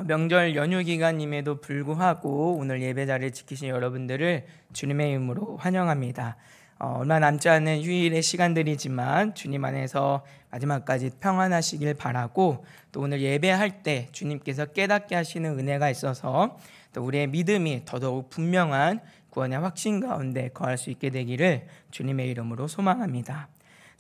명절 연휴 기간임에도 불구하고 오늘 예배 자리를 지키신 여러분들을 주님의 이름으로 환영합니다. 얼마 남지 않은 휴일의 시간들이지만 주님 안에서 마지막까지 평안하시길 바라고, 또 오늘 예배할 때 주님께서 깨닫게 하시는 은혜가 있어서 또 우리의 믿음이 더더욱 분명한 구원의 확신 가운데 거할 수 있게 되기를 주님의 이름으로 소망합니다.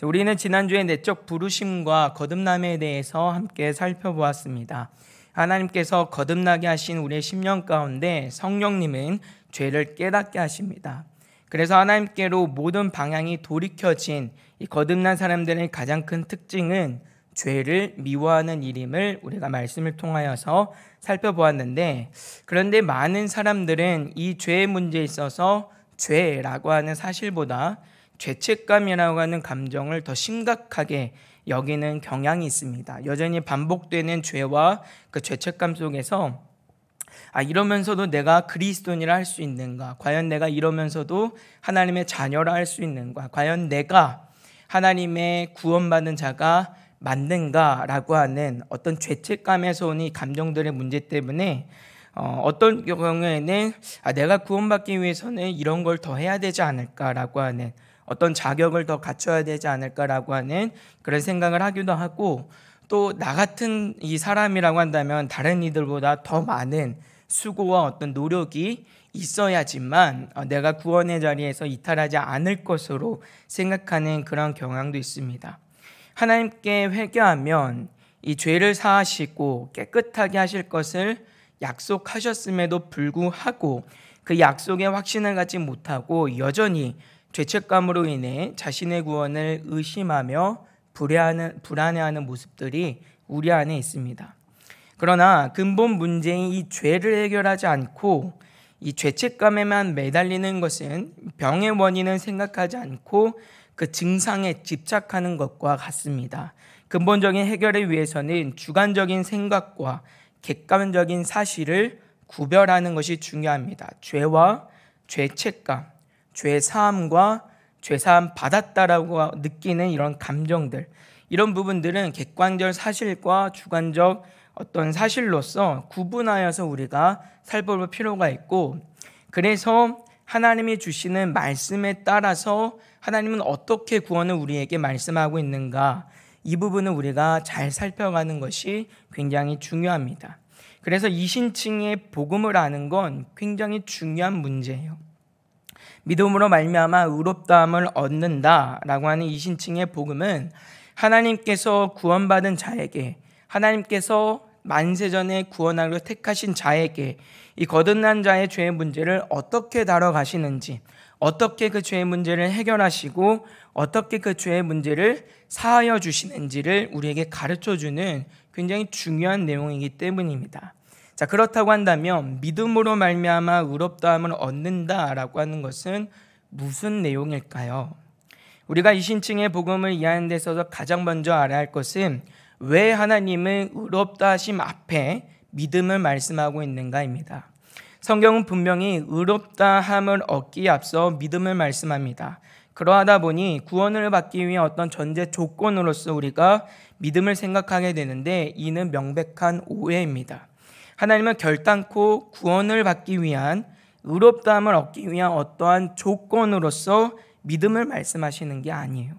우리는 지난주에 내적 부르심과 거듭남에 대해서 함께 살펴보았습니다. 하나님께서 거듭나게 하신 우리의 심령 가운데 성령님은 죄를 깨닫게 하십니다. 그래서 하나님께로 모든 방향이 돌이켜진 이 거듭난 사람들의 가장 큰 특징은 죄를 미워하는 일임을 우리가 말씀을 통하여서 살펴보았는데, 그런데 많은 사람들은 이 죄의 문제에 있어서 죄라고 하는 사실보다 죄책감이라고 하는 감정을 더 심각하게 여기는 경향이 있습니다. 여전히 반복되는 죄와 그 죄책감 속에서 이러면서도 내가 그리스도인이라 할 수 있는가? 과연 내가 이러면서도 하나님의 자녀라 할 수 있는가? 과연 내가 하나님의 구원받은 자가 맞는가? 라고 하는 어떤 죄책감에서 오는 감정들의 문제 때문에 어떤 경우에는 내가 구원받기 위해서는 이런 걸 더 해야 되지 않을까라고 하는, 어떤 자격을 더 갖춰야 되지 않을까라고 하는 그런 생각을 하기도 하고, 또 나 같은 이 사람이라고 한다면 다른 이들보다 더 많은 수고와 어떤 노력이 있어야지만 내가 구원의 자리에서 이탈하지 않을 것으로 생각하는 그런 경향도 있습니다. 하나님께 회개하면 이 죄를 사하시고 깨끗하게 하실 것을 약속하셨음에도 불구하고 그 약속의 확신을 갖지 못하고 여전히 죄책감으로 인해 자신의 구원을 의심하며 불안해하는 모습들이 우리 안에 있습니다. 그러나 근본 문제인 이 죄를 해결하지 않고 이 죄책감에만 매달리는 것은 병의 원인을 생각하지 않고 그 증상에 집착하는 것과 같습니다. 근본적인 해결을 위해서는 주관적인 생각과 객관적인 사실을 구별하는 것이 중요합니다. 죄와 죄책감, 죄사함과 죄사함 받았다라고 느끼는 이런 감정들, 이런 부분들은 객관적 사실과 주관적 어떤 사실로서 구분하여서 우리가 살펴볼 필요가 있고, 그래서 하나님이 주시는 말씀에 따라서 하나님은 어떻게 구원을 우리에게 말씀하고 있는가, 이 부분을 우리가 잘 살펴가는 것이 굉장히 중요합니다. 그래서 이신층의 복음을 아는 건 굉장히 중요한 문제예요. 믿음으로 말미암아 의롭다함을 얻는다라고 하는 이신층의 복음은 하나님께서 구원받은 자에게, 하나님께서 만세전에 구원하려 택하신 자에게 이 거듭난 자의 죄의 문제를 어떻게 다뤄가시는지, 어떻게 그 죄의 문제를 해결하시고 어떻게 그 죄의 문제를 사하여 주시는지를 우리에게 가르쳐주는 굉장히 중요한 내용이기 때문입니다. 자, 그렇다고 한다면 믿음으로 말미암아 의롭다함을 얻는다라고 하는 것은 무슨 내용일까요? 우리가 이신층의 복음을 이해하는 데 있어서 가장 먼저 알아야 할 것은 왜 하나님은 의롭다 하심 앞에 믿음을 말씀하고 있는가입니다. 성경은 분명히 의롭다 함을 얻기에 앞서 믿음을 말씀합니다. 그러하다 보니 구원을 받기 위해 어떤 전제 조건으로서 우리가 믿음을 생각하게 되는데, 이는 명백한 오해입니다. 하나님은 결단코 구원을 받기 위한, 의롭다함을 얻기 위한 어떠한 조건으로서 믿음을 말씀하시는 게 아니에요.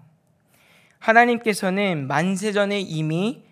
하나님께서는 만세전에 이미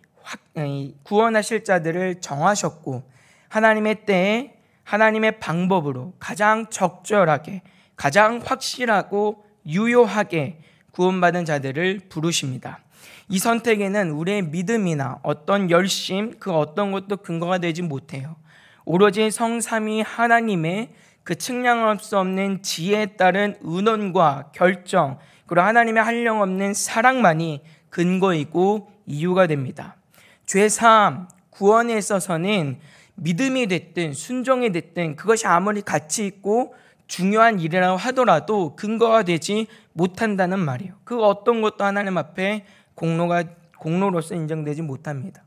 구원하실 자들을 정하셨고, 하나님의 때에 하나님의 방법으로 가장 적절하게, 가장 확실하고 유효하게 구원받은 자들을 부르십니다. 이 선택에는 우리의 믿음이나 어떤 열심, 그 어떤 것도 근거가 되지 못해요. 오로지 성삼위 하나님의 그 측량할 수 없는 지혜에 따른 의논과 결정, 그리고 하나님의 한량없는 사랑만이 근거이고 이유가 됩니다. 죄사함, 구원에 있어서는 믿음이 됐든 순종이 됐든 그것이 아무리 가치 있고 중요한 일이라고 하더라도 근거가 되지 못한다는 말이에요. 그 어떤 것도 하나님 앞에 공로로서 인정되지 못합니다.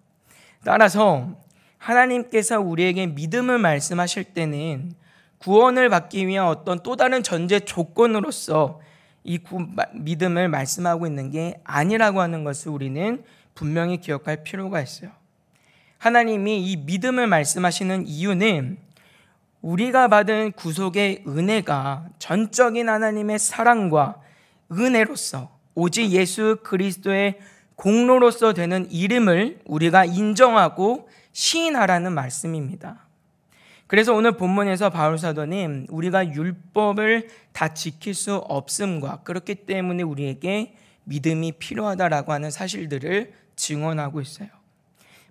따라서 하나님께서 우리에게 믿음을 말씀하실 때는 구원을 받기 위한 어떤 또 다른 전제 조건으로서 이 믿음을 말씀하고 있는 게 아니라고 하는 것을 우리는 분명히 기억할 필요가 있어요. 하나님이 이 믿음을 말씀하시는 이유는 우리가 받은 구속의 은혜가 전적인 하나님의 사랑과 은혜로서 오직 예수 그리스도의 공로로서 되는 이름을 우리가 인정하고 시인하라는 말씀입니다. 그래서 오늘 본문에서 바울 사도는 우리가 율법을 다 지킬 수 없음과 그렇기 때문에 우리에게 믿음이 필요하다라고 하는 사실들을 증언하고 있어요.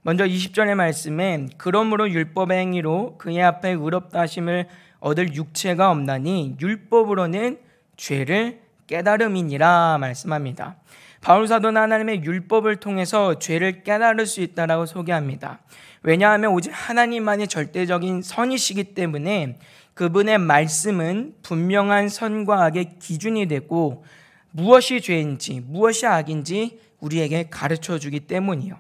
먼저 20절의 말씀에 그러므로 율법의 행위로 그의 앞에 의롭다 하심을 얻을 육체가 없나니 율법으로는 죄를 깨달음이니라 말씀합니다. 바울 사도는 하나님의 율법을 통해서 죄를 깨달을 수 있다라고 소개합니다. 왜냐하면 오직 하나님만이 절대적인 선이시기 때문에 그분의 말씀은 분명한 선과 악의 기준이 되고 무엇이 죄인지 무엇이 악인지 우리에게 가르쳐주기 때문이요.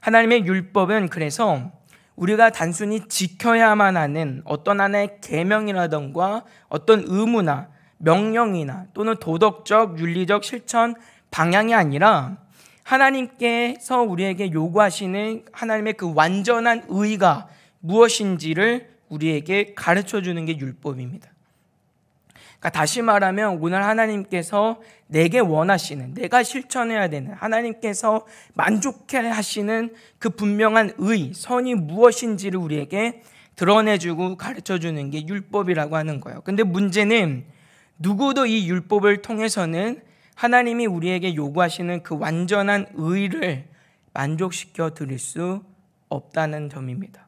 하나님의 율법은 그래서 우리가 단순히 지켜야만 하는 어떤 하나의 계명이라던가 어떤 의무나 명령이나 또는 도덕적 윤리적 실천 방향이 아니라 하나님께서 우리에게 요구하시는 하나님의 그 완전한 의가 무엇인지를 우리에게 가르쳐주는 게 율법입니다. 그러니까 다시 말하면 오늘 하나님께서 내게 원하시는, 내가 실천해야 되는, 하나님께서 만족해 하시는 그 분명한 의, 선이 무엇인지를 우리에게 드러내주고 가르쳐주는 게 율법이라고 하는 거예요. 근데 문제는 누구도 이 율법을 통해서는 하나님이 우리에게 요구하시는 그 완전한 의를 만족시켜 드릴 수 없다는 점입니다.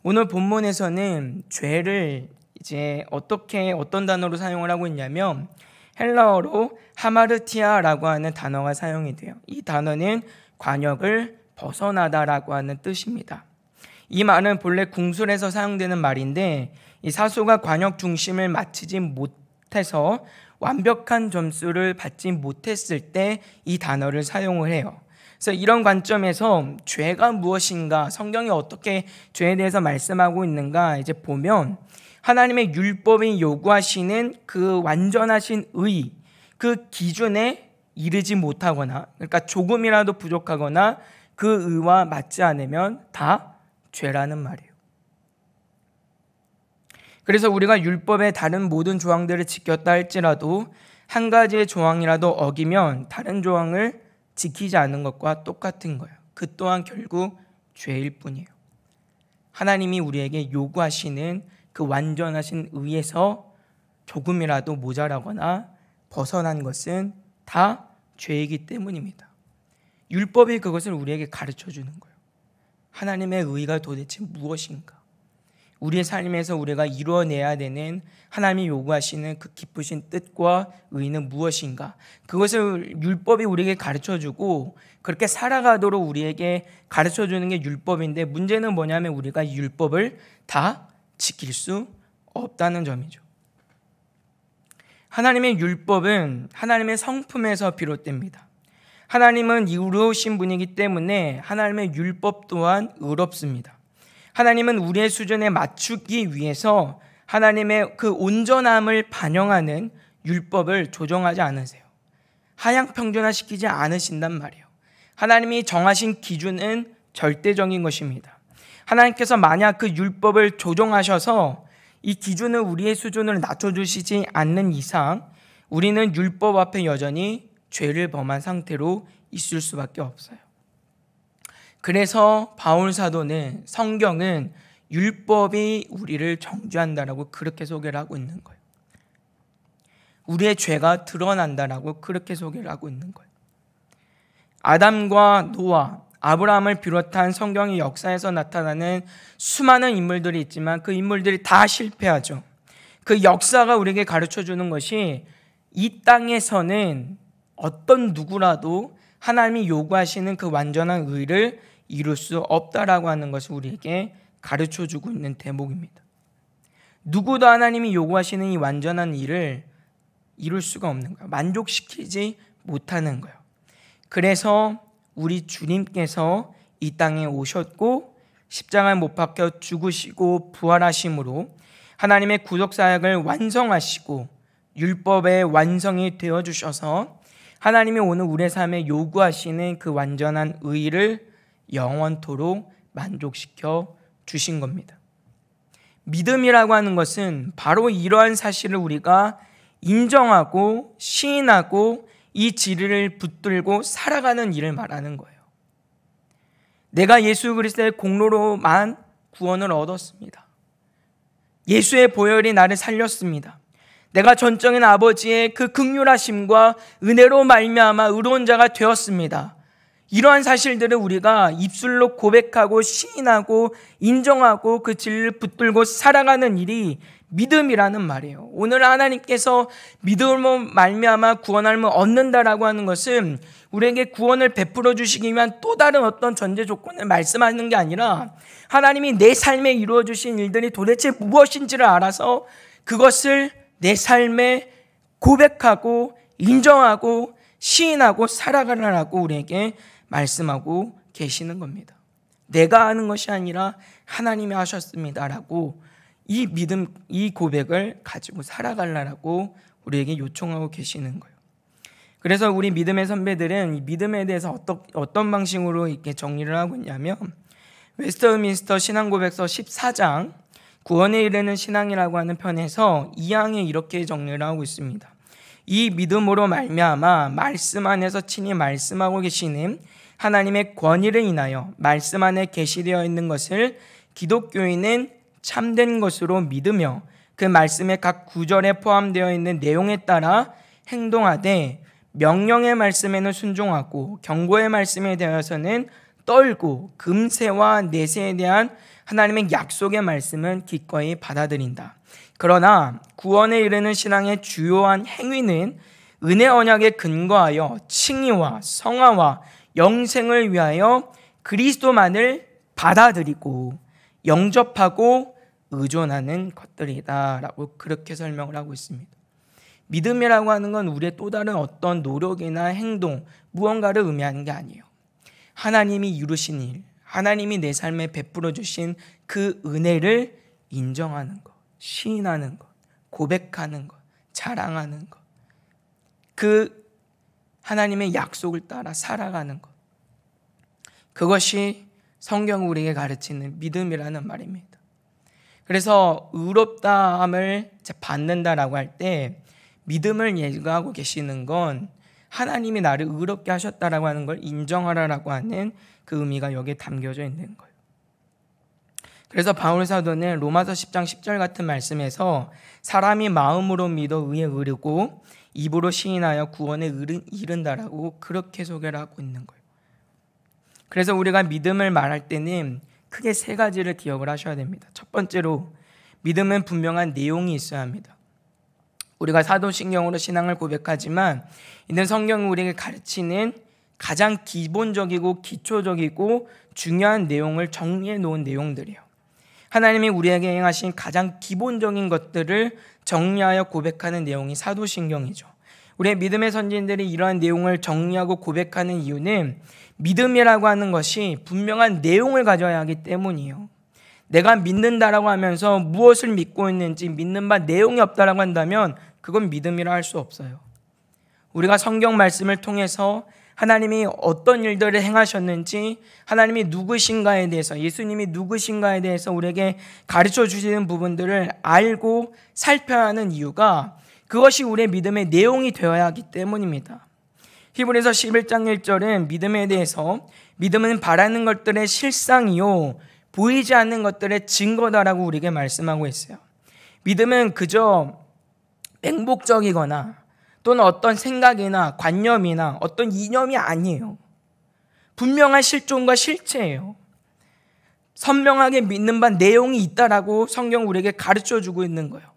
오늘 본문에서는 죄를 이제 어떤 단어로 사용을 하고 있냐면 헬라어로 하마르티아라고 하는 단어가 사용이 돼요. 이 단어는 관역을 벗어나다라고 하는 뜻입니다. 이 말은 본래 궁술에서 사용되는 말인데 이 사소가 관역 중심을 맞추지 못해서 완벽한 점수를 받지 못했을 때 이 단어를 사용을 해요. 그래서 이런 관점에서 죄가 무엇인가, 성경이 어떻게 죄에 대해서 말씀하고 있는가 이제 보면 하나님의 율법이 요구하시는 그 완전하신 의, 그 기준에 이르지 못하거나, 그러니까 조금이라도 부족하거나 그 의와 맞지 않으면 다 죄라는 말이에요. 그래서 우리가 율법의 다른 모든 조항들을 지켰다 할지라도 한 가지의 조항이라도 어기면 다른 조항을 지키지 않은 것과 똑같은 거예요. 그 또한 결국 죄일 뿐이에요. 하나님이 우리에게 요구하시는 그 완전하신 의에서 조금이라도 모자라거나 벗어난 것은 다 죄이기 때문입니다. 율법이 그것을 우리에게 가르쳐 주는 거예요. 하나님의 의가 도대체 무엇인가? 우리의 삶에서 우리가 이루어내야 되는 하나님이 요구하시는 그 기쁘신 뜻과 의는 무엇인가? 그것을 율법이 우리에게 가르쳐주고 그렇게 살아가도록 우리에게 가르쳐주는 게 율법인데 문제는 뭐냐면 우리가 이 율법을 다 지킬 수 없다는 점이죠. 하나님의 율법은 하나님의 성품에서 비롯됩니다. 하나님은 의로우신 분이기 때문에 하나님의 율법 또한 의롭습니다. 하나님은 우리의 수준에 맞추기 위해서 하나님의 그 온전함을 반영하는 율법을 조정하지 않으세요. 하향평준화시키지 않으신단 말이에요. 하나님이 정하신 기준은 절대적인 것입니다. 하나님께서 만약 그 율법을 조정하셔서 이 기준을 우리의 수준으로 낮춰주시지 않는 이상 우리는 율법 앞에 여전히 죄를 범한 상태로 있을 수밖에 없어요. 그래서 바울 사도는 성경은 율법이 우리를 정죄한다라고 그렇게 소개를 하고 있는 거예요. 우리의 죄가 드러난다라고 그렇게 소개를 하고 있는 거예요. 아담과 노아, 아브라함을 비롯한 성경의 역사에서 나타나는 수많은 인물들이 있지만 그 인물들이 다 실패하죠. 그 역사가 우리에게 가르쳐주는 것이 이 땅에서는 어떤 누구라도 하나님이 요구하시는 그 완전한 의를 이룰 수 없다라고 하는 것을 우리에게 가르쳐주고 있는 대목입니다. 누구도 하나님이 요구하시는 이 완전한 일을 이룰 수가 없는 거예요. 만족시키지 못하는 거예요. 그래서 우리 주님께서 이 땅에 오셨고 십자가에 못 박혀 죽으시고 부활하심으로 하나님의 구속사역을 완성하시고 율법의 완성이 되어주셔서 하나님이 오늘 우리의 삶에 요구하시는 그 완전한 의를 영원토록 만족시켜 주신 겁니다. 믿음이라고 하는 것은 바로 이러한 사실을 우리가 인정하고 시인하고 이 진리를 붙들고 살아가는 일을 말하는 거예요. 내가 예수 그리스도의 공로로만 구원을 얻었습니다. 예수의 보혈이 나를 살렸습니다. 내가 전적인 아버지의 그 긍휼하심과 은혜로 말미암아 의로운 자가 되었습니다. 이러한 사실들을 우리가 입술로 고백하고 시인하고 인정하고 그 진리를 붙들고 살아가는 일이 믿음이라는 말이에요. 오늘 하나님께서 믿음으로 말미암아 구원함을 얻는다라고 하는 것은 우리에게 구원을 베풀어 주시기 위한 또 다른 어떤 전제 조건을 말씀하는 게 아니라 하나님이 내 삶에 이루어 주신 일들이 도대체 무엇인지를 알아서 그것을 내 삶에 고백하고 인정하고 시인하고 살아가라고 우리에게 말씀하고 계시는 겁니다. 내가 하는 것이 아니라 하나님이 하셨습니다라고 이 믿음, 이 고백을 가지고 살아가라고 우리에게 요청하고 계시는 거예요. 그래서 우리 믿음의 선배들은 이 믿음에 대해서 어떤 방식으로 이렇게 정리를 하고 있냐면 웨스트민스터 신앙고백서 14장 구원에 이르는 신앙이라고 하는 편에서 2항에 이렇게 정리를 하고 있습니다. 이 믿음으로 말미암아 말씀 안에서 친히 말씀하고 계시는 하나님의 권위를 인하여 말씀 안에 계시되어 있는 것을 기독교인은 참된 것으로 믿으며 그 말씀의 각 구절에 포함되어 있는 내용에 따라 행동하되 명령의 말씀에는 순종하고 경고의 말씀에 대해서는 떨고 금세와 내세에 대한 하나님의 약속의 말씀은 기꺼이 받아들인다. 그러나 구원에 이르는 신앙의 주요한 행위는 은혜 언약에 근거하여 칭의와 성화와 영생을 위하여 그리스도만을 받아들이고 영접하고 의존하는 것들이다 라고 그렇게 설명을 하고 있습니다. 믿음이라고 하는 건 우리의 또 다른 어떤 노력이나 행동 무언가를 의미하는 게 아니에요. 하나님이 이루신 일, 하나님이 내 삶에 베풀어 주신 그 은혜를 인정하는 것, 시인하는 것, 고백하는 것, 자랑하는 것, 그 하나님의 약속을 따라 살아가는 것, 그것이 성경이 우리에게 가르치는 믿음이라는 말입니다. 그래서 의롭다함을 받는다라고 할 때 믿음을 예고하고 계시는 건 하나님이 나를 의롭게 하셨다라고 하는 걸 인정하라라고 하는 그 의미가 여기에 담겨져 있는 거예요. 그래서 바울 사도는 로마서 10장 10절 같은 말씀에서 사람이 마음으로 믿어 의에 이르고 입으로 시인하여 구원에 이른다라고 그렇게 소개를 하고 있는 거예요. 그래서 우리가 믿음을 말할 때는 크게 세 가지를 기억을 하셔야 됩니다. 첫 번째로 믿음은 분명한 내용이 있어야 합니다. 우리가 사도신경으로 신앙을 고백하지만 이는 성경이 우리에게 가르치는 가장 기본적이고 기초적이고 중요한 내용을 정리해 놓은 내용들이에요. 하나님이 우리에게 행하신 가장 기본적인 것들을 정리하여 고백하는 내용이 사도신경이죠. 우리의 믿음의 선진들이 이러한 내용을 정리하고 고백하는 이유는 믿음이라고 하는 것이 분명한 내용을 가져야 하기 때문이에요. 내가 믿는다라고 하면서 무엇을 믿고 있는지 믿는 바 내용이 없다라고 한다면 그건 믿음이라 할 수 없어요. 우리가 성경 말씀을 통해서 하나님이 어떤 일들을 행하셨는지, 하나님이 누구신가에 대해서, 예수님이 누구신가에 대해서 우리에게 가르쳐 주시는 부분들을 알고 살펴야 하는 이유가 그것이 우리의 믿음의 내용이 되어야 하기 때문입니다. 히브리서 11장 1절은 믿음에 대해서 믿음은 바라는 것들의 실상이요 보이지 않는 것들의 증거다라고 우리에게 말씀하고 있어요. 믿음은 그저 맹목적이거나 또는 어떤 생각이나 관념이나 어떤 이념이 아니에요. 분명한 실존과 실체예요. 선명하게 믿는 바 내용이 있다라고 성경 우리에게 가르쳐주고 있는 거예요.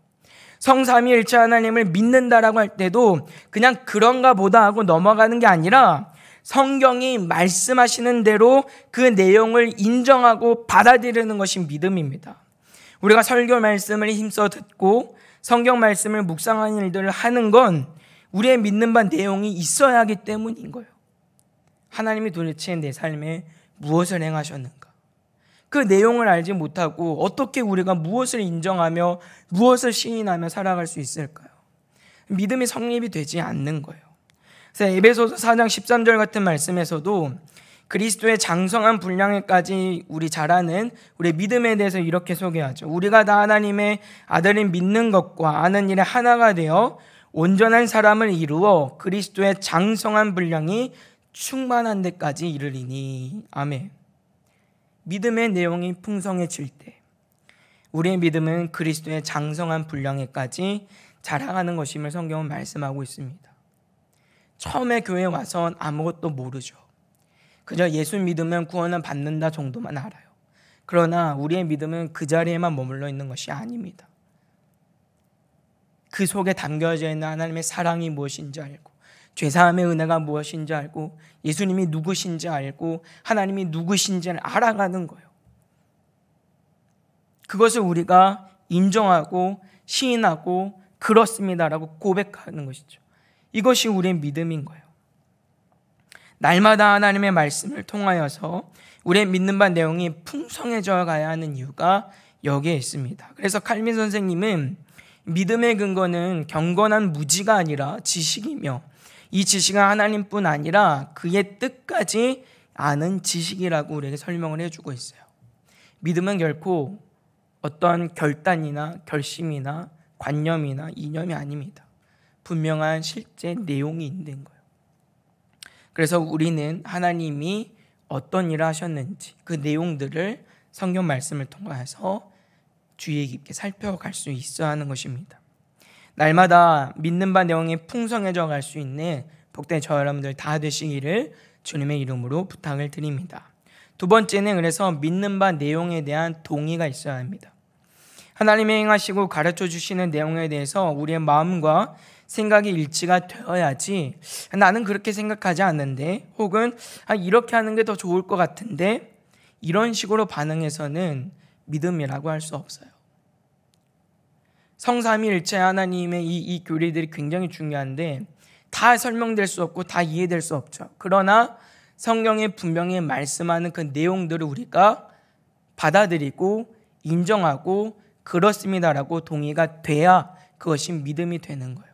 성삼위일체 하나님을 믿는다라고 할 때도 그냥 그런가 보다 하고 넘어가는 게 아니라 성경이 말씀하시는 대로 그 내용을 인정하고 받아들이는 것이 믿음입니다. 우리가 설교 말씀을 힘써 듣고 성경 말씀을 묵상하는 일들을 하는 건 우리의 믿는 바 내용이 있어야 하기 때문인 거예요. 하나님이 도대체 내 삶에 무엇을 행하셨는가? 그 내용을 알지 못하고 어떻게 우리가 무엇을 인정하며 무엇을 시인하며 살아갈 수 있을까요? 믿음이 성립이 되지 않는 거예요. 그래서 에베소서 4장 13절 같은 말씀에서도 그리스도의 장성한 분량에까지 우리 잘 아는 우리의 믿음에 대해서 이렇게 소개하죠. 우리가 다 하나님의 아들을 믿는 것과 아는 일에 하나가 되어 온전한 사람을 이루어 그리스도의 장성한 분량이 충만한 데까지 이르리니. 아멘. 믿음의 내용이 풍성해질 때 우리의 믿음은 그리스도의 장성한 분량에까지 자라가는 것임을 성경은 말씀하고 있습니다. 처음에 교회에 와선 아무것도 모르죠. 그저 예수 믿으면 구원을 받는다 정도만 알아요. 그러나 우리의 믿음은 그 자리에만 머물러 있는 것이 아닙니다. 그 속에 담겨져 있는 하나님의 사랑이 무엇인지 알고, 죄사함의 은혜가 무엇인지 알고, 예수님이 누구신지 알고, 하나님이 누구신지를 알아가는 거예요. 그것을 우리가 인정하고 시인하고 그렇습니다라고 고백하는 것이죠. 이것이 우리의 믿음인 거예요. 날마다 하나님의 말씀을 통하여서 우리의 믿는 바 내용이 풍성해져 가야 하는 이유가 여기에 있습니다. 그래서 칼빈 선생님은 믿음의 근거는 경건한 무지가 아니라 지식이며, 이 지식은 하나님뿐 아니라 그의 뜻까지 아는 지식이라고 우리에게 설명을 해주고 있어요. 믿음은 결코 어떤 결단이나 결심이나 관념이나 이념이 아닙니다. 분명한 실제 내용이 있는 거예요. 그래서 우리는 하나님이 어떤 일을 하셨는지 그 내용들을 성경 말씀을 통해서 주의 깊게 살펴갈 수 있어야 하는 것입니다. 날마다 믿는 바 내용이 풍성해져 갈 수 있는 복된 저 여러분들 다 되시기를 주님의 이름으로 부탁을 드립니다. 두 번째는 그래서 믿는 바 내용에 대한 동의가 있어야 합니다. 하나님이 행하시고 가르쳐 주시는 내용에 대해서 우리의 마음과 생각이 일치가 되어야지, 나는 그렇게 생각하지 않는데, 혹은 이렇게 하는 게 더 좋을 것 같은데, 이런 식으로 반응해서는 믿음이라고 할 수 없어요. 성삼위일체 하나님의 이 교리들이 굉장히 중요한데 다 설명될 수 없고 다 이해될 수 없죠. 그러나 성경에 분명히 말씀하는 그 내용들을 우리가 받아들이고 인정하고 그렇습니다라고 동의가 돼야 그것이 믿음이 되는 거예요.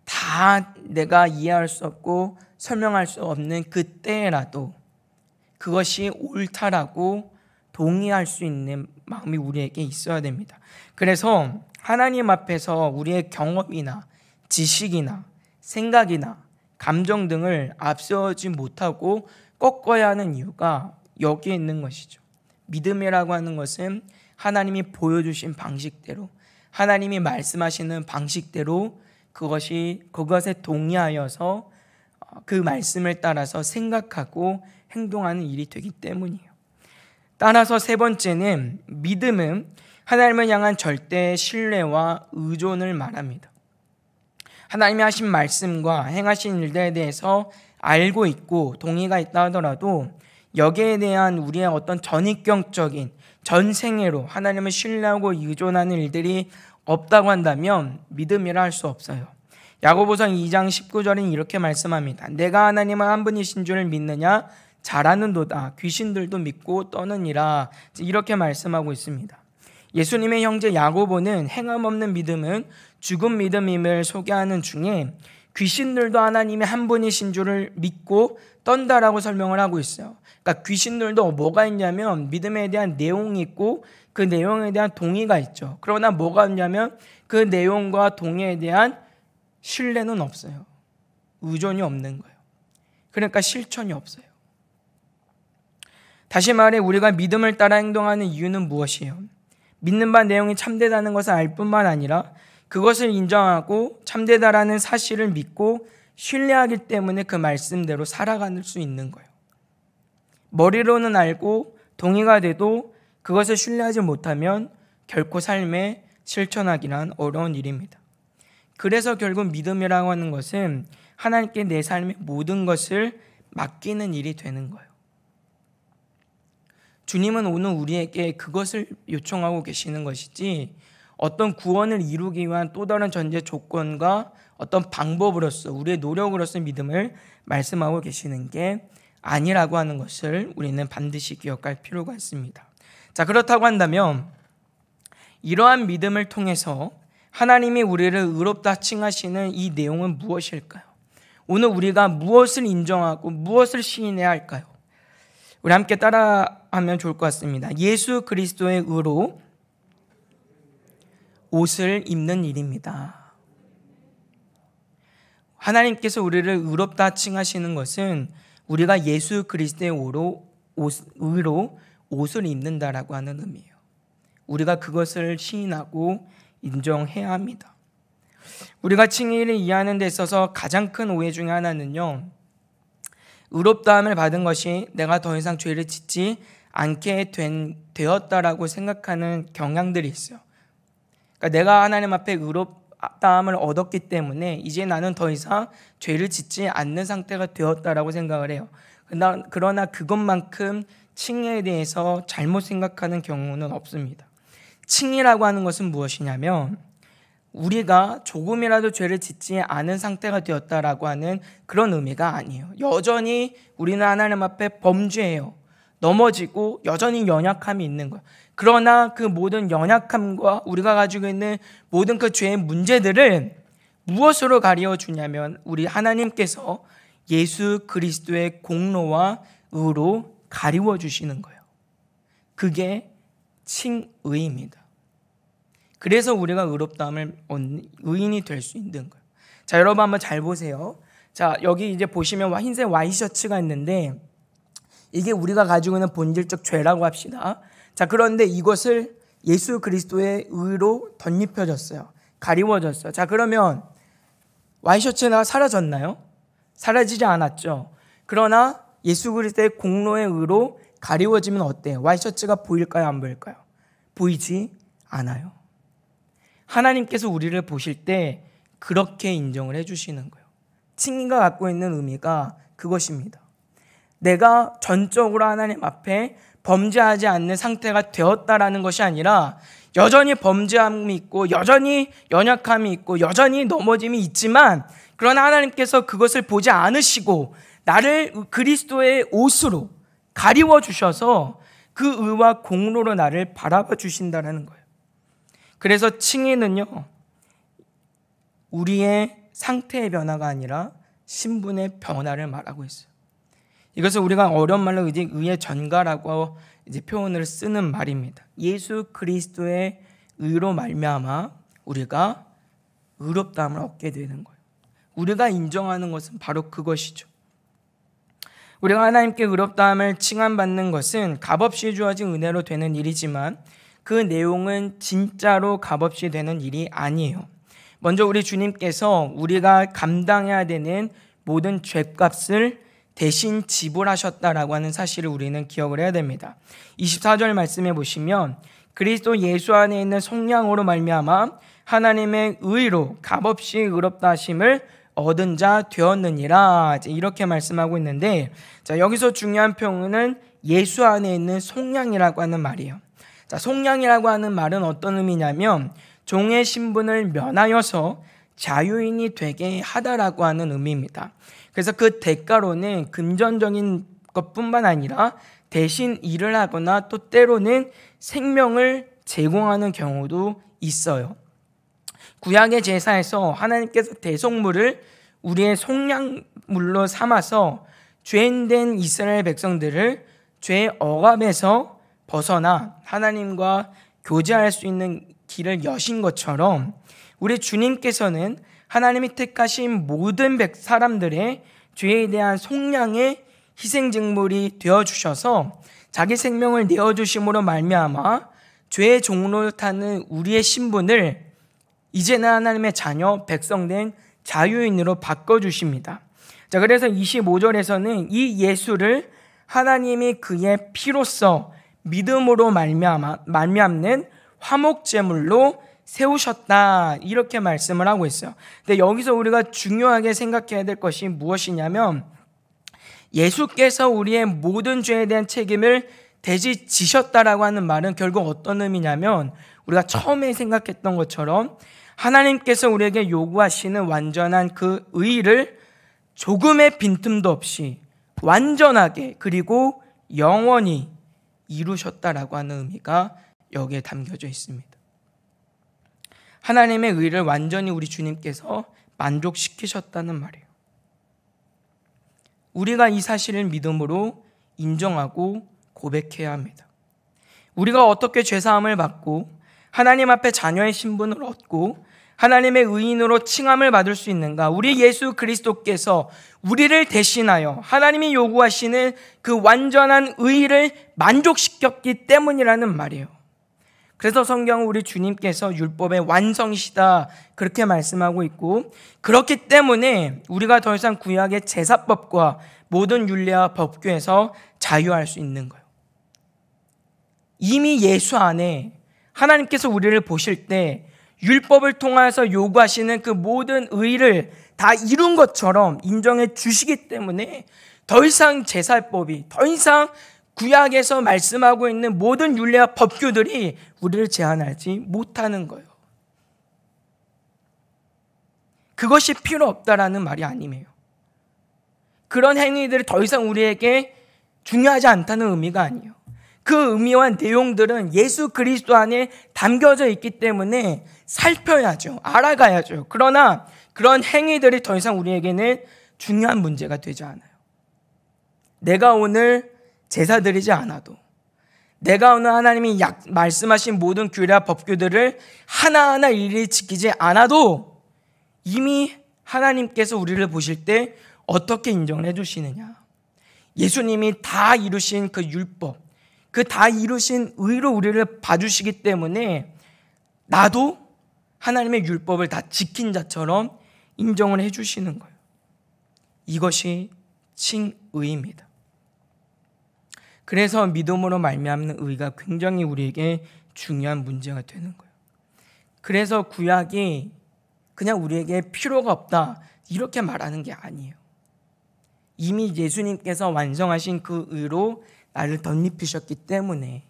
다 내가 이해할 수 없고 설명할 수 없는 그때라도 그것이 옳다라고 동의할 수 있는 마음이 우리에게 있어야 됩니다. 그래서 하나님 앞에서 우리의 경험이나 지식이나 생각이나 감정 등을 앞세우지 못하고 꺾어야 하는 이유가 여기에 있는 것이죠. 믿음이라고 하는 것은 하나님이 보여주신 방식대로, 하나님이 말씀하시는 방식대로 그것에 동의하여서 그 말씀을 따라서 생각하고 행동하는 일이 되기 때문이에요. 따라서 세 번째는 믿음은 하나님을 향한 절대 신뢰와 의존을 말합니다. 하나님이 하신 말씀과 행하신 일들에 대해서 알고 있고 동의가 있다 하더라도 여기에 대한 우리의 어떤 전인격적인 전생애로 하나님을 신뢰하고 의존하는 일들이 없다고 한다면 믿음이라 할 수 없어요. 야고보서 2장 19절은 이렇게 말씀합니다. 내가 하나님은 한 분이신 줄을 믿느냐? 잘하는도다. 귀신들도 믿고 떠느니라. 이렇게 말씀하고 있습니다. 예수님의 형제 야고보는 행함 없는 믿음은 죽은 믿음임을 소개하는 중에 귀신들도 하나님의 한 분이신 줄을 믿고 떤다라고 설명을 하고 있어요. 그러니까 귀신들도 뭐가 있냐면 믿음에 대한 내용이 있고 그 내용에 대한 동의가 있죠. 그러나 뭐가 있냐면 그 내용과 동의에 대한 신뢰는 없어요. 의존이 없는 거예요. 그러니까 실천이 없어요. 다시 말해 우리가 믿음을 따라 행동하는 이유는 무엇이에요? 믿는 바 내용이 참되다는 것을 알 뿐만 아니라 그것을 인정하고 참되다라는 사실을 믿고 신뢰하기 때문에 그 말씀대로 살아갈 수 있는 거예요. 머리로는 알고 동의가 돼도 그것을 신뢰하지 못하면 결코 삶에 실천하기란 어려운 일입니다. 그래서 결국 믿음이라고 하는 것은 하나님께 내 삶의 모든 것을 맡기는 일이 되는 거예요. 주님은 오늘 우리에게 그것을 요청하고 계시는 것이지 어떤 구원을 이루기 위한 또 다른 전제 조건과 어떤 방법으로서 우리의 노력으로서 믿음을 말씀하고 계시는 게 아니라고 하는 것을 우리는 반드시 기억할 필요가 있습니다. 자, 그렇다고 한다면 이러한 믿음을 통해서 하나님이 우리를 의롭다 칭하시는 이 내용은 무엇일까요? 오늘 우리가 무엇을 인정하고 무엇을 시인해야 할까요? 우리 함께 따라하면 좋을 것 같습니다. 예수 그리스도의 의로 옷을 입는 일입니다. 하나님께서 우리를 의롭다 칭하시는 것은 우리가 예수 그리스도의 의로 옷을 입는다라고 하는 의미예요. 우리가 그것을 시인하고 인정해야 합니다. 우리가 칭의를 이해하는 데 있어서 가장 큰 오해 중에 하나는요, 의롭다함을 받은 것이 내가 더 이상 죄를 짓지 않게 되었다라고 생각하는 경향들이 있어요. 그러니까 내가 하나님 앞에 의롭다함을 얻었기 때문에 이제 나는 더 이상 죄를 짓지 않는 상태가 되었다라고 생각을 해요. 그러나 그것만큼 칭의에 대해서 잘못 생각하는 경우는 없습니다. 칭의라고 하는 것은 무엇이냐면 우리가 조금이라도 죄를 짓지 않은 상태가 되었다라고 하는 그런 의미가 아니에요. 여전히 우리는 하나님 앞에 범죄해요. 넘어지고 여전히 연약함이 있는 거예요. 그러나 그 모든 연약함과 우리가 가지고 있는 모든 그 죄의 문제들을 무엇으로 가리워 주냐면 우리 하나님께서 예수 그리스도의 공로와 의로 가리워 주시는 거예요. 그게 칭의입니다. 그래서 우리가 의롭다함을 얻는 의인이 될 수 있는 거예요. 자, 여러분 한번 잘 보세요. 자, 여기 이제 보시면 흰색 와이셔츠가 있는데 이게 우리가 가지고 있는 본질적 죄라고 합시다. 자, 그런데 이것을 예수 그리스도의 의로 덧입혀졌어요. 가리워졌어요. 자, 그러면 와이셔츠가 사라졌나요? 사라지지 않았죠. 그러나 예수 그리스도의 공로의 의로 가리워지면 어때요? 와이셔츠가 보일까요? 안 보일까요? 보이지 않아요. 하나님께서 우리를 보실 때 그렇게 인정을 해주시는 거예요. 칭의가 갖고 있는 의미가 그것입니다. 내가 전적으로 하나님 앞에 범죄하지 않는 상태가 되었다라는 것이 아니라 여전히 범죄함이 있고 여전히 연약함이 있고 여전히 넘어짐이 있지만 그러나 하나님께서 그것을 보지 않으시고 나를 그리스도의 옷으로 가리워 주셔서 그 의와 공로로 나를 바라봐 주신다는 거예요. 그래서 칭의는요, 우리의 상태의 변화가 아니라 신분의 변화를 말하고 있어요. 이것을 우리가 어려운 말로 의의 전가라고 표현을 쓰는 말입니다. 예수 그리스도의 의로 말미암아 우리가 의롭다함을 얻게 되는 거예요. 우리가 인정하는 것은 바로 그것이죠. 우리가 하나님께 의롭다함을 칭함받는 것은 값없이 주어진 은혜로 되는 일이지만 그 내용은 진짜로 값없이 되는 일이 아니에요. 먼저 우리 주님께서 우리가 감당해야 되는 모든 죄값을 대신 지불하셨다라고 하는 사실을 우리는 기억을 해야 됩니다. 24절 말씀해 보시면 그리스도 예수 안에 있는 속량으로 말미암아 하나님의 의로 값없이 의롭다 하심을 얻은 자 되었느니라, 이렇게 말씀하고 있는데, 자, 여기서 중요한 표현은 예수 안에 있는 속량이라고 하는 말이에요. 자, 속량이라고 하는 말은 어떤 의미냐면 종의 신분을 면하여서 자유인이 되게 하다라고 하는 의미입니다. 그래서 그 대가로는 금전적인 것뿐만 아니라 대신 일을 하거나 또 때로는 생명을 제공하는 경우도 있어요. 구약의 제사에서 하나님께서 대속물을 우리의 속량물로 삼아서 죄인된 이스라엘 백성들을 죄의 억압에서 벗어나 하나님과 교제할 수 있는 길을 여신 것처럼 우리 주님께서는 하나님이 택하신 모든 사람들의 죄에 대한 속량의 희생증물이 되어주셔서 자기 생명을 내어주심으로 말미암아 죄의 종로를 타는 우리의 신분을 이제는 하나님의 자녀, 백성된 자유인으로 바꿔주십니다. 자, 그래서 25절에서는 이 예수를 하나님이 그의 피로써 믿음으로 말미암는 화목제물로 세우셨다, 이렇게 말씀을 하고 있어요. 근데 여기서 우리가 중요하게 생각해야 될 것이 무엇이냐면 예수께서 우리의 모든 죄에 대한 책임을 대신 지셨다라고 하는 말은 결국 어떤 의미냐면 우리가 처음에 생각했던 것처럼 하나님께서 우리에게 요구하시는 완전한 그 의의를 조금의 빈틈도 없이 완전하게 그리고 영원히 이루셨다라고 하는 의미가 여기에 담겨져 있습니다. 하나님의 의를 완전히 우리 주님께서 만족시키셨다는 말이에요. 우리가 이 사실을 믿음으로 인정하고 고백해야 합니다. 우리가 어떻게 죄사함을 받고 하나님 앞에 자녀의 신분을 얻고 하나님의 의인으로 칭함을 받을 수 있는가? 우리 예수 그리스도께서 우리를 대신하여 하나님이 요구하시는 그 완전한 의의를 만족시켰기 때문이라는 말이에요. 그래서 성경은 우리 주님께서 율법의 완성이시다 그렇게 말씀하고 있고, 그렇기 때문에 우리가 더 이상 구약의 제사법과 모든 율례와 법규에서 자유할 수 있는 거예요. 이미 예수 안에 하나님께서 우리를 보실 때 율법을 통해서 요구하시는 그 모든 의를 다 이룬 것처럼 인정해 주시기 때문에 더 이상 제사법이, 더 이상 구약에서 말씀하고 있는 모든 율례와 법규들이 우리를 제한하지 못하는 거예요. 그것이 필요 없다라는 말이 아니에요. 그런 행위들이 더 이상 우리에게 중요하지 않다는 의미가 아니에요. 그 의미와 내용들은 예수 그리스도 안에 담겨져 있기 때문에 살펴야죠. 알아가야죠. 그러나 그런 행위들이 더 이상 우리에게는 중요한 문제가 되지 않아요. 내가 오늘 제사 드리지 않아도, 내가 오늘 하나님이 말씀하신 모든 규례와 법규들을 하나하나 일일이 지키지 않아도 이미 하나님께서 우리를 보실 때 어떻게 인정을 해주시느냐? 예수님이 다 이루신 그 율법, 그 다 이루신 의로 우리를 봐주시기 때문에 나도 하나님의 율법을 다 지킨 자처럼 인정을 해주시는 거예요. 이것이 칭의입니다. 그래서 믿음으로 말미암는 의가 굉장히 우리에게 중요한 문제가 되는 거예요. 그래서 구약이 그냥 우리에게 필요가 없다 이렇게 말하는 게 아니에요. 이미 예수님께서 완성하신 그 의로 나를 덧입히셨기 때문에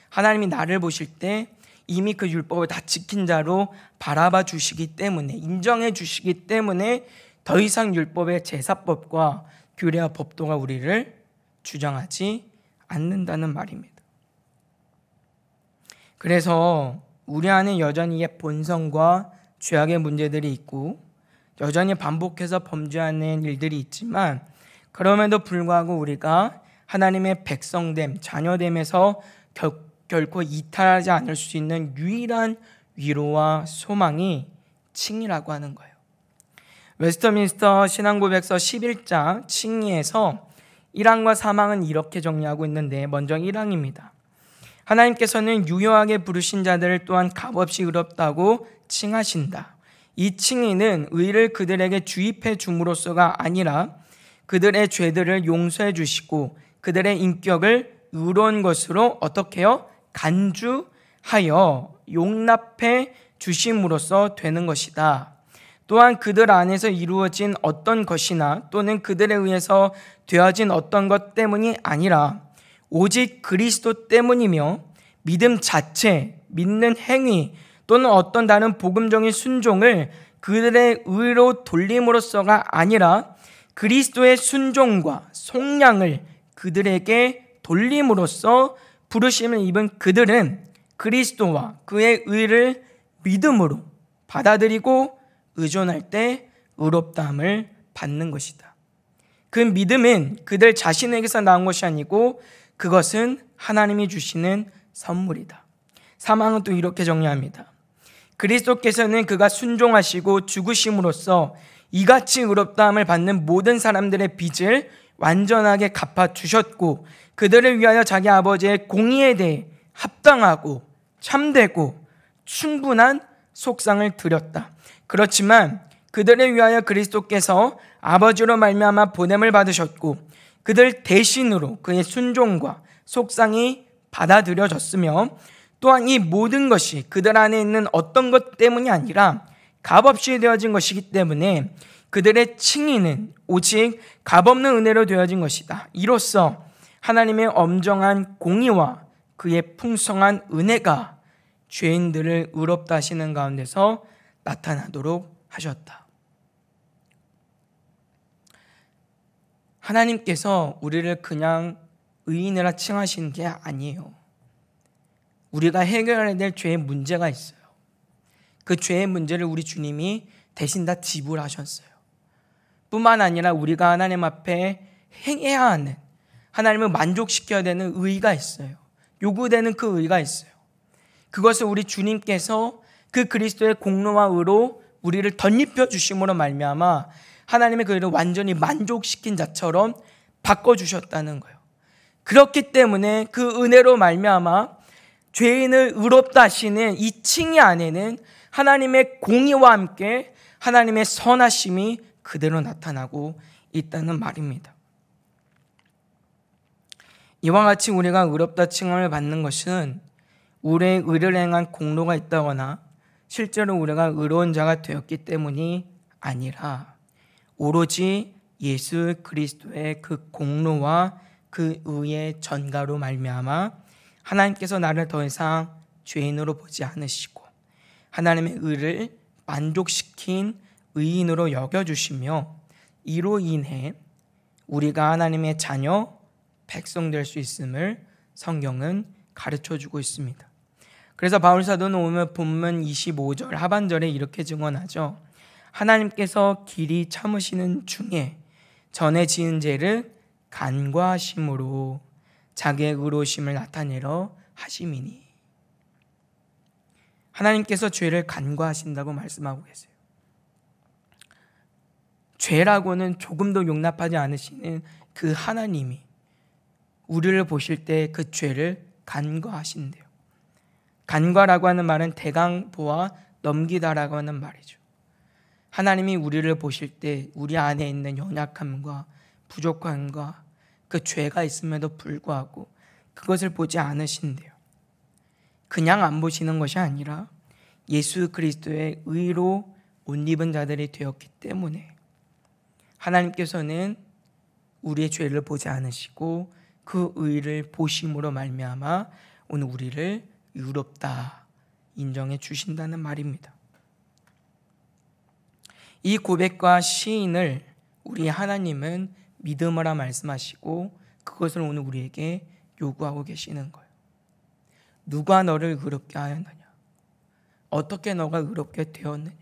하나님이 나를 보실 때 이미 그 율법을 다 지킨 자로 바라봐 주시기 때문에, 인정해 주시기 때문에 더 이상 율법의 제사법과 규례와 법도가 우리를 주장하지 않는다는 말입니다. 그래서 우리 안에 여전히 옛 본성과 죄악의 문제들이 있고 여전히 반복해서 범죄하는 일들이 있지만, 그럼에도 불구하고 우리가 하나님의 백성됨, 자녀됨에서 결코 이탈하지 않을 수 있는 유일한 위로와 소망이 칭의라고 하는 거예요. 웨스터민스터 신앙고백서 11장 칭의에서 1항과 3항은 이렇게 정리하고 있는데, 먼저 1항입니다. 하나님께서는 유효하게 부르신 자들을 또한 값없이 의롭다고 칭하신다. 이 칭의는 의를 그들에게 주입해 줌으로써가 아니라 그들의 죄들을 용서해 주시고 그들의 인격을 의로운 것으로 어떻게 해요? 간주하여 용납해 주심으로써 되는 것이다. 또한 그들 안에서 이루어진 어떤 것이나 또는 그들에 의해서 되어진 어떤 것 때문이 아니라 오직 그리스도 때문이며 믿음 자체, 믿는 행위 또는 어떤 다른 복음적인 순종을 그들의 의로 돌림으로써가 아니라 그리스도의 순종과 속량을 그들에게 돌림으로써 부르심을 입은 그들은 그리스도와 그의 의를 믿음으로 받아들이고 의존할 때 의롭다함을 받는 것이다. 그 믿음은 그들 자신에게서 나온 것이 아니고 그것은 하나님이 주시는 선물이다. 3항은 또 이렇게 정리합니다. 그리스도께서는 그가 순종하시고 죽으심으로써 이같이 의롭다함을 받는 모든 사람들의 빚을 완전하게 갚아주셨고 그들을 위하여 자기 아버지의 공의에 대해 합당하고 참되고 충분한 속상을 드렸다. 그렇지만 그들을 위하여 그리스도께서 아버지로 말미암아 보냄을 받으셨고 그들 대신으로 그의 순종과 속상이 받아들여졌으며 또한 이 모든 것이 그들 안에 있는 어떤 것 때문이 아니라 값없이 되어진 것이기 때문에 그들의 칭의는 오직 값없는 은혜로 되어진 것이다. 이로써 하나님의 엄정한 공의와 그의 풍성한 은혜가 죄인들을 의롭다 하시는 가운데서 나타나도록 하셨다. 하나님께서 우리를 그냥 의인이라 칭하시는 게 아니에요. 우리가 해결해야 될 죄의 문제가 있어요. 그 죄의 문제를 우리 주님이 대신 다 지불하셨어요. 뿐만 아니라 우리가 하나님 앞에 행해야 하는, 하나님을 만족시켜야 되는 의의가 있어요. 요구되는 그 의의가 있어요. 그것을 우리 주님께서 그 그리스도의 공로와 의로 우리를 덧입혀 주심으로 말미암아 하나님의 그 의를 완전히 만족시킨 자처럼 바꿔주셨다는 거예요. 그렇기 때문에 그 은혜로 말미암아 죄인을 의롭다 하시는 이 칭의 안에는 하나님의 공의와 함께 하나님의 선하심이 그대로 나타나고 있다는 말입니다. 이와 같이 우리가 의롭다 칭함을 받는 것은 우리의 의를 행한 공로가 있다거나 실제로 우리가 의로운 자가 되었기 때문이 아니라 오로지 예수 그리스도의 그 공로와 그 의의 전가로 말미암아 하나님께서 나를 더 이상 죄인으로 보지 않으시고 하나님의 의를 만족시킨 의인으로 여겨주시며 이로 인해 우리가 하나님의 자녀, 백성 될 수 있음을 성경은 가르쳐주고 있습니다. 그래서 바울 사도는 오늘 본문 25절 하반절에 이렇게 증언하죠. 하나님께서 길이 참으시는 중에 전에 지은 죄를 간과하심으로 자기의 의로우심을 나타내려 하심이니. 하나님께서 죄를 간과하신다고 말씀하고 계세요. 죄라고는 조금도 용납하지 않으시는 그 하나님이 우리를 보실 때 그 죄를 간과하신대요. 간과라고 하는 말은 대강 보아 넘기다라고 하는 말이죠. 하나님이 우리를 보실 때 우리 안에 있는 연약함과 부족함과 그 죄가 있음에도 불구하고 그것을 보지 않으신대요. 그냥 안 보시는 것이 아니라 예수 그리스도의 의로 옷 입은 자들이 되었기 때문에 하나님께서는 우리의 죄를 보지 않으시고 그 의를 보심으로 말미암아 오늘 우리를 의롭다 인정해 주신다는 말입니다. 이 고백과 시인을 우리 하나님은 믿음으라 말씀하시고 그것을 오늘 우리에게 요구하고 계시는 거예요. 누가 너를 의롭게 하였느냐? 어떻게 너가 의롭게 되었느냐?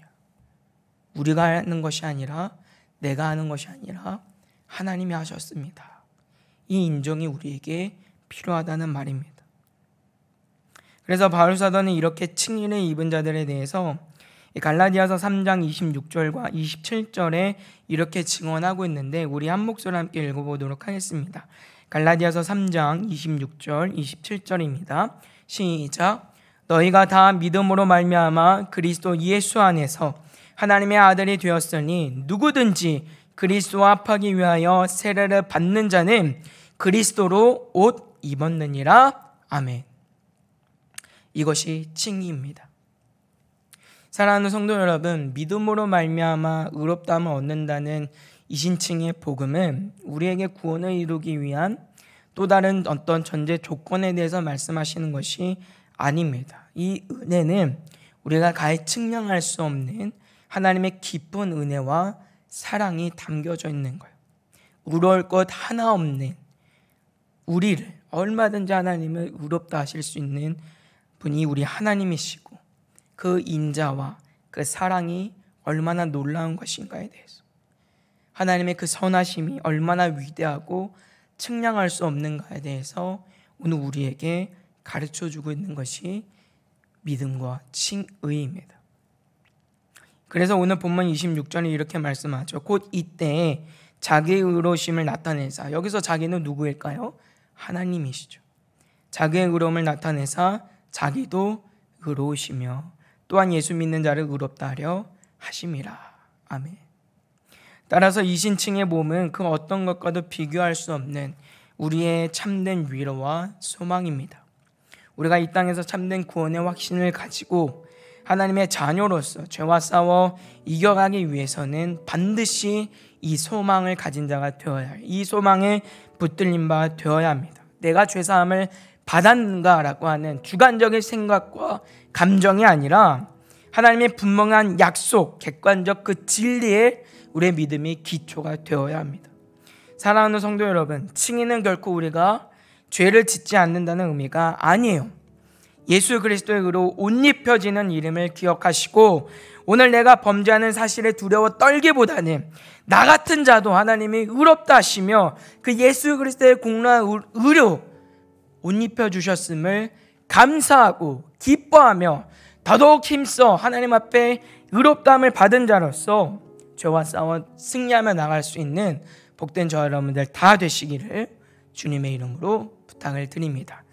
우리가 하는 것이 아니라 내가 하는 것이 아니라 하나님이 하셨습니다. 이 인정이 우리에게 필요하다는 말입니다. 그래서 바울 사도는 이렇게 칭의를 입은 자들에 대해서 갈라디아서 3장 26절과 27절에 이렇게 증언하고 있는데 우리 한 목소리로 함께 읽어보도록 하겠습니다. 갈라디아서 3장 26절 27절입니다. 시작. 너희가 다 믿음으로 말미암아 그리스도 예수 안에서 하나님의 아들이 되었으니 누구든지 그리스도와 합하기 위하여 세례를 받는 자는 그리스도로 옷 입었느니라. 아멘. 이것이 칭의입니다. 사랑하는 성도 여러분, 믿음으로 말미암아 의롭다함을 얻는다는 이 신칭의 복음은 우리에게 구원을 이루기 위한 또 다른 어떤 전제 조건에 대해서 말씀하시는 것이 아닙니다. 이 은혜는 우리가 가히 측량할 수 없는 하나님의 깊은 은혜와 사랑이 담겨져 있는 거예요. 의로울 것 하나 없는 우리를 얼마든지 하나님을 의롭다 하실 수 있는 분이 우리 하나님이시고 그 인자와 그 사랑이 얼마나 놀라운 것인가에 대해서 하나님의 그 선하심이 얼마나 위대하고 측량할 수 없는가에 대해서 오늘 우리에게 가르쳐주고 있는 것이 믿음과 칭의입니다. 그래서 오늘 본문 26절에 이렇게 말씀하죠. 곧 이때에 자기의 의로우심을 나타내사. 여기서 자기는 누구일까요? 하나님이시죠. 자기의 의로움을 나타내사 자기도 의로우시며 또한 예수 믿는 자를 의롭다 하려 하심이라. 아멘. 따라서 이 신칭의 몸은 그 어떤 것과도 비교할 수 없는 우리의 참된 위로와 소망입니다. 우리가 이 땅에서 참된 구원의 확신을 가지고 하나님의 자녀로서 죄와 싸워 이겨가기 위해서는 반드시 이 소망을 가진 자가 되어야 해요. 이 소망에 붙들린 바 되어야 합니다. 내가 죄사함을 받았는가라고 하는 주관적인 생각과 감정이 아니라 하나님의 분명한 약속, 객관적 그 진리에 우리의 믿음이 기초가 되어야 합니다. 사랑하는 성도 여러분, 칭의는 결코 우리가 죄를 짓지 않는다는 의미가 아니에요. 예수 그리스도의 의로 옷 입혀지는 이름을 기억하시고 오늘 내가 범죄하는 사실에 두려워 떨기보다는 나 같은 자도 하나님이 의롭다 하시며 그 예수 그리스도의 공로한 의로 옷 입혀주셨음을 감사하고 기뻐하며 더더욱 힘써 하나님 앞에 의롭다함을 받은 자로서 죄와 싸워 승리하며 나갈 수 있는 복된 저와 여러분들 다 되시기를 주님의 이름으로 부탁을 드립니다.